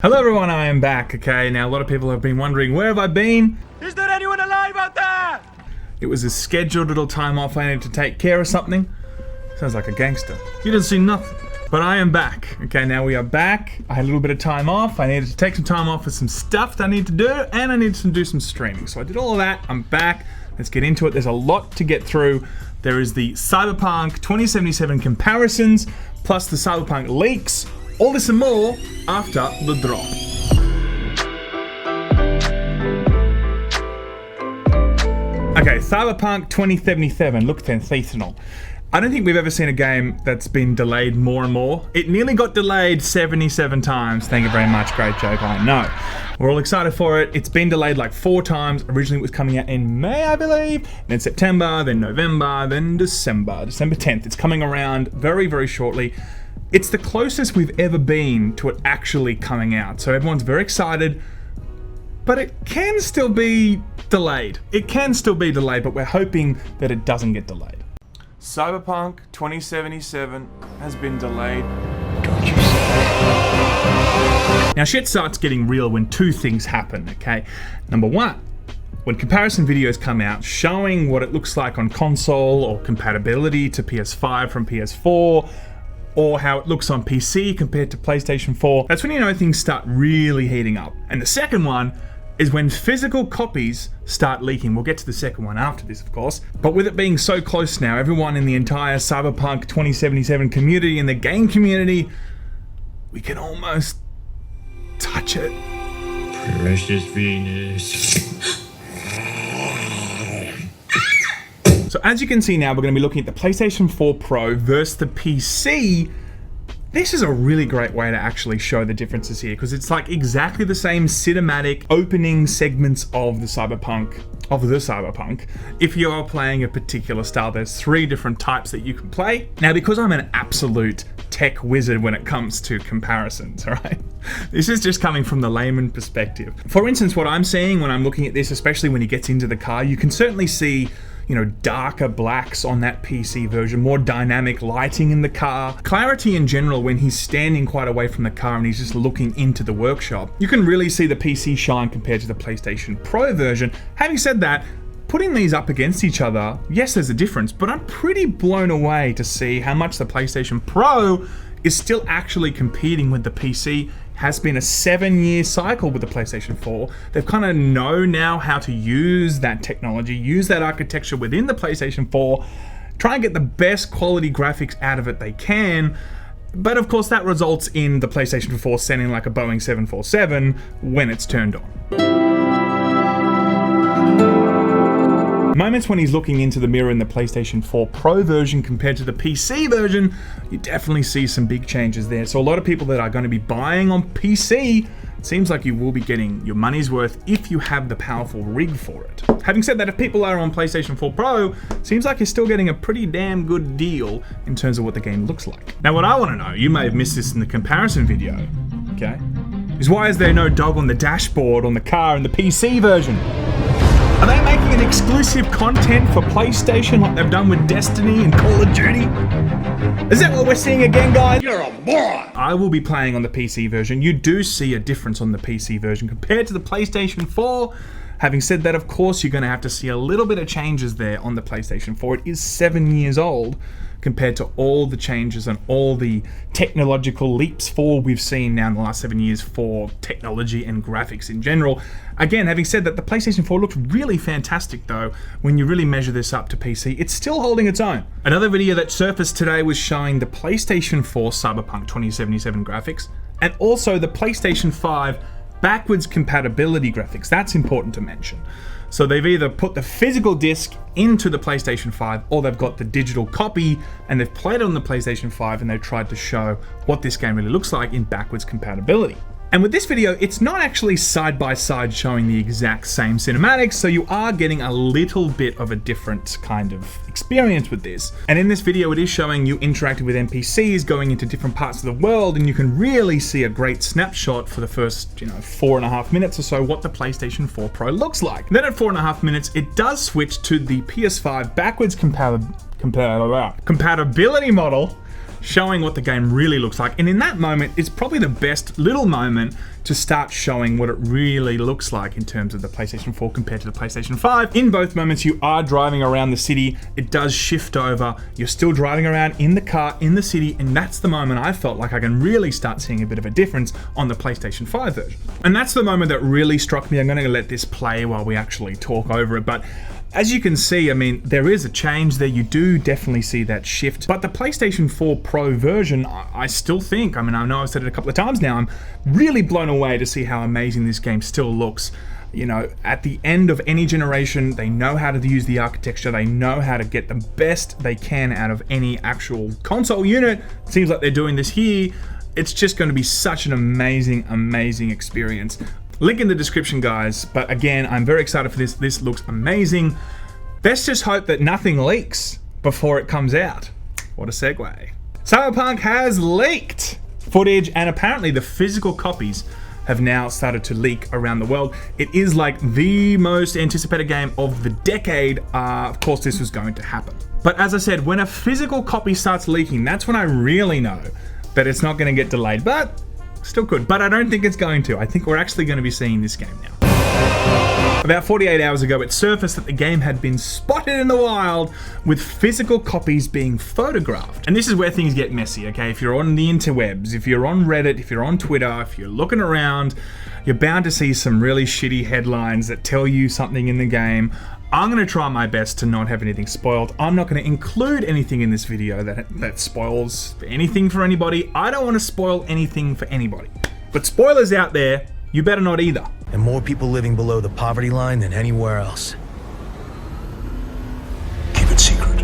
Hello everyone, I am back, okay? Now a lot of people have been wondering, where have I been? Is there anyone alive out there? It was a scheduled little time off. I needed to take care of something. Sounds like a gangster. You didn't see nothing. But I am back, okay? Now we are back. I had a little bit of time off. I needed to take some time off for some stuff that I need to do, and I needed to do some streaming. So I did all of that. I'm back. Let's get into it. There's a lot to get through. There is the Cyberpunk 2077 comparisons, plus the Cyberpunk leaks. All this and more after the drop. Okay, Cyberpunk 2077 looks sensational. I don't think we've ever seen a game that's been delayed more and more. It nearly got delayed 77 times. Thank you very much, great joke, I know. We're all excited for it. It's been delayed like 4 times. Originally it was coming out in May, I believe, then September, then November, then December 10th. It's coming around very, very shortly. It's the closest we've ever been to it actually coming out. So everyone's very excited, but it can still be delayed. It can still be delayed, but we're hoping that it doesn't get delayed. Cyberpunk 2077 has been delayed. Don't you say? Now shit starts getting real when 2 things happen, okay? Number 1, when comparison videos come out showing what it looks like on console or compatibility to PS5 from PS4, or how it looks on PC compared to PlayStation 4, that's when you know things start really heating up. And the second one is when physical copies start leaking. We'll get to the second one after this, of course. But with it being so close now, everyone in the entire Cyberpunk 2077 community and the game community, we can almost touch it. Precious Venus. So as you can see now, we're going to be looking at the PlayStation 4 Pro versus the PC. This is a really great way to actually show the differences here, because it's like exactly the same cinematic opening segments of the Cyberpunk. If you're playing a particular style, there's 3 different types that you can play. Now, because I'm an absolute tech wizard when it comes to comparisons, all right? This is just coming from the layman perspective. For instance, what I'm seeing when I'm looking at this, especially when he gets into the car, you can certainly see, you know, darker blacks on that PC version, more dynamic lighting in the car, clarity in general when he's standing quite away from the car and he's just looking into the workshop. You can really see the PC shine compared to the PlayStation Pro version. Having said that, putting these up against each other, yes, there's a difference, but I'm pretty blown away to see how much the PlayStation Pro is still actually competing with the PC. Has been a 7-year cycle with the PlayStation 4. They've kind of know now how to use that technology, use that architecture within the PlayStation 4, try and get the best quality graphics out of it they can. But of course that results in the PlayStation 4 sounding like a Boeing 747 when it's turned on. Moments when he's looking into the mirror in the PlayStation 4 Pro version compared to the PC version, you definitely see some big changes there. So a lot of people that are going to be buying on PC, it seems like you will be getting your money's worth if you have the powerful rig for it. Having said that, if people are on PlayStation 4 Pro, seems like you're still getting a pretty damn good deal in terms of what the game looks like. Now what I want to know, you may have missed this in the comparison video, okay, is why is there no dog on the dashboard on the car in the PC version? Are they making an exclusive content for PlayStation like they've done with Destiny and Call of Duty? Is that what we're seeing again, guys? You're a moron! I will be playing on the PC version. You do see a difference on the PC version compared to the PlayStation 4. Having said that, of course, you're going to have to see a little bit of changes there on the PlayStation 4. It is 7 years old compared to all the changes and all the technological leaps forward we've seen now in the last 7 years for technology and graphics in general. Again, having said that, the PlayStation 4 looks really fantastic though. When you really measure this up to PC, it's still holding its own. Another video that surfaced today was showing the PlayStation 4 Cyberpunk 2077 graphics and also the PlayStation 5 backwards compatibility graphics. That's important to mention. So they've either put the physical disc into the PlayStation 5 or they've got the digital copy and they've played it on the PlayStation 5 and they've tried to show what this game really looks like in backwards compatibility. And with this video, it's not actually side by side showing the exact same cinematics, so you are getting a little bit of a different kind of experience with this. And in this video, it is showing you interacting with NPCs, going into different parts of the world, and you can really see a great snapshot for the first, 4.5 minutes or so what the PlayStation 4 Pro looks like. Then at 4.5 minutes, it does switch to the PS5 backwards compatibility model, showing what the game really looks like. And in that moment, it's probably the best little moment to start showing what it really looks like in terms of the PlayStation 4 compared to the PlayStation 5. In both moments, you are driving around the city. It does shift over. You're still driving around in the car, in the city, and that's the moment I felt like I can really start seeing a bit of a difference on the PlayStation 5 version. And that's the moment that really struck me. I'm going to let this play while we actually talk over it, but as you can see, I mean, there is a change there. You do definitely see that shift. But the PlayStation 4 Pro version, I still think, I mean, I know I've said it a couple of times now, I'm really blown away to see how amazing this game still looks. You know, at the end of any generation, they know how to use the architecture. They know how to get the best they can out of any actual console unit. It seems like they're doing this here. It's just going to be such an amazing, amazing experience. Link in the description, guys. But again, I'm very excited for this. This looks amazing. Let's just hope that nothing leaks before it comes out. What a segue. Cyberpunk has leaked footage, and apparently the physical copies have now started to leak around the world. It is like the most anticipated game of the decade. Of course, this was going to happen. But as I said, when a physical copy starts leaking, that's when I really know that it's not going to get delayed. But still could, but I don't think it's going to. I think we're actually going to be seeing this game now. About 48 hours ago, it surfaced that the game had been spotted in the wild with physical copies being photographed. And this is where things get messy, okay? If you're on the interwebs, if you're on Reddit, if you're on Twitter, if you're looking around, you're bound to see some really shitty headlines that tell you something in the game. I'm going to try my best to not have anything spoiled. I'm not going to include anything in this video that spoils anything for anybody. I don't want to spoil anything for anybody. But spoilers out there, you better not either. And more people living below the poverty line than anywhere else. Keep it secret.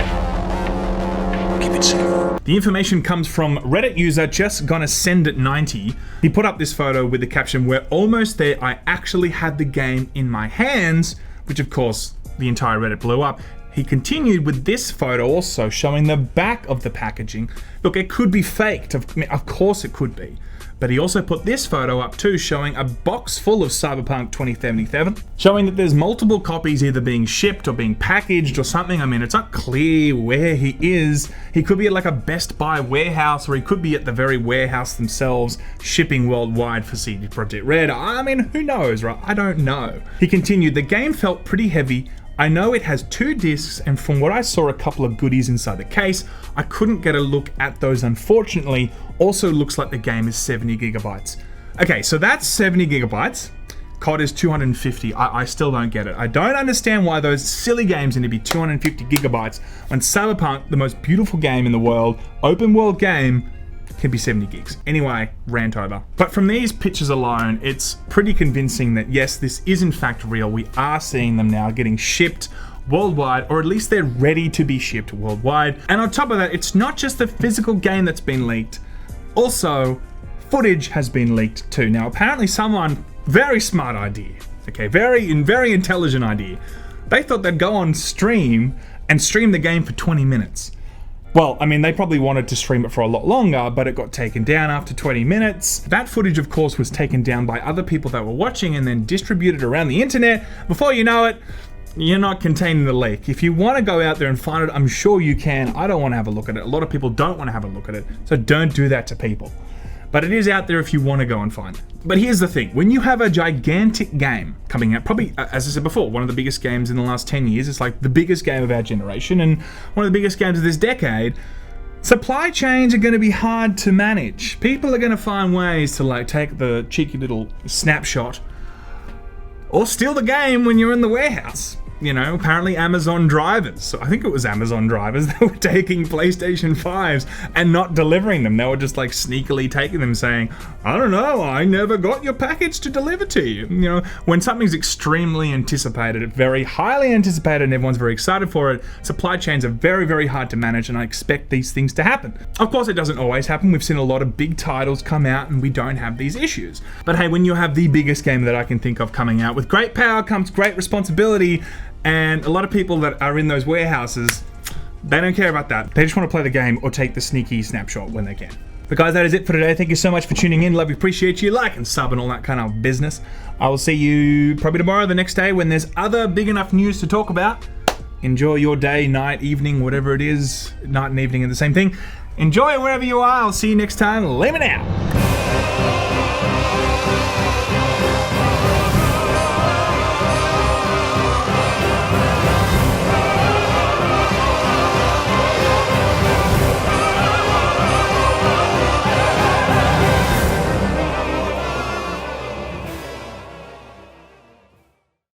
Keep it secret. The information comes from Reddit user just gonna send it 90. He put up this photo with the caption, "We're almost there. I actually had the game in my hands," which of course the entire Reddit blew up. He continued with this photo also showing the back of the packaging. Look, it could be faked. Of course it could be. But he also put this photo up too, showing a box full of Cyberpunk 2077, showing that there's multiple copies either being shipped or being packaged or something. I mean, it's not clear where he is. He could be at like a Best Buy warehouse, or he could be at the very warehouse themselves, shipping worldwide for CD Projekt Red. I mean, who knows, right? I don't know. He continued, "The game felt pretty heavy. I know it has 2 discs, and from what I saw, a couple of goodies inside the case. I couldn't get a look at those, unfortunately. Also looks like the game is 70 gigabytes. Okay, so that's 70 gigabytes. COD is 250. I still don't get it. I don't understand why those silly games need to be 250 gigabytes when Cyberpunk, the most beautiful game in the world, open world game, can be 70 gigs. Anyway, rant over. But from these pictures alone, it's pretty convincing that yes, this is in fact real. We are seeing them now getting shipped worldwide, or at least they're ready to be shipped worldwide. And on top of that, it's not just the physical game that's been leaked. Also, footage has been leaked too. Now, apparently someone, very smart idea, okay, very intelligent idea. They thought they'd go on stream and stream the game for 20 minutes. Well, I mean, they probably wanted to stream it for a lot longer, but it got taken down after 20 minutes. That footage, of course, was taken down by other people that were watching and then distributed around the internet. Before you know it, you're not containing the leak. If you want to go out there and find it, I'm sure you can. I don't want to have a look at it. A lot of people don't want to have a look at it, so don't do that to people. But it is out there if you want to go and find it. But here's the thing. When you have a gigantic game coming out, probably, as I said before, one of the biggest games in the last 10 years, it's like the biggest game of our generation and one of the biggest games of this decade, supply chains are going to be hard to manage. People are going to find ways to like take the cheeky little snapshot or steal the game when you're in the warehouse. You know, apparently Amazon drivers, so I think it was Amazon drivers that were taking PlayStation 5s and not delivering them. They were just like sneakily taking them saying, I don't know, I never got your package to deliver to you. You know, when something's extremely anticipated, very highly anticipated, and everyone's very excited for it, supply chains are very, very hard to manage, and I expect these things to happen. Of course, it doesn't always happen. We've seen a lot of big titles come out and we don't have these issues. But hey, when you have the biggest game that I can think of coming out, with great power comes great responsibility. And a lot of people that are in those warehouses, they don't care about that. They just want to play the game or take the sneaky snapshot when they can. But guys, that is it for today. Thank you so much for tuning in. Love you, appreciate you, like and sub and all that kind of business. I will see you probably tomorrow, the next day, when there's other big enough news to talk about. Enjoy your day, night, evening, whatever it is. Night and evening are the same thing. Enjoy it wherever you are. I'll see you next time. Laymen out.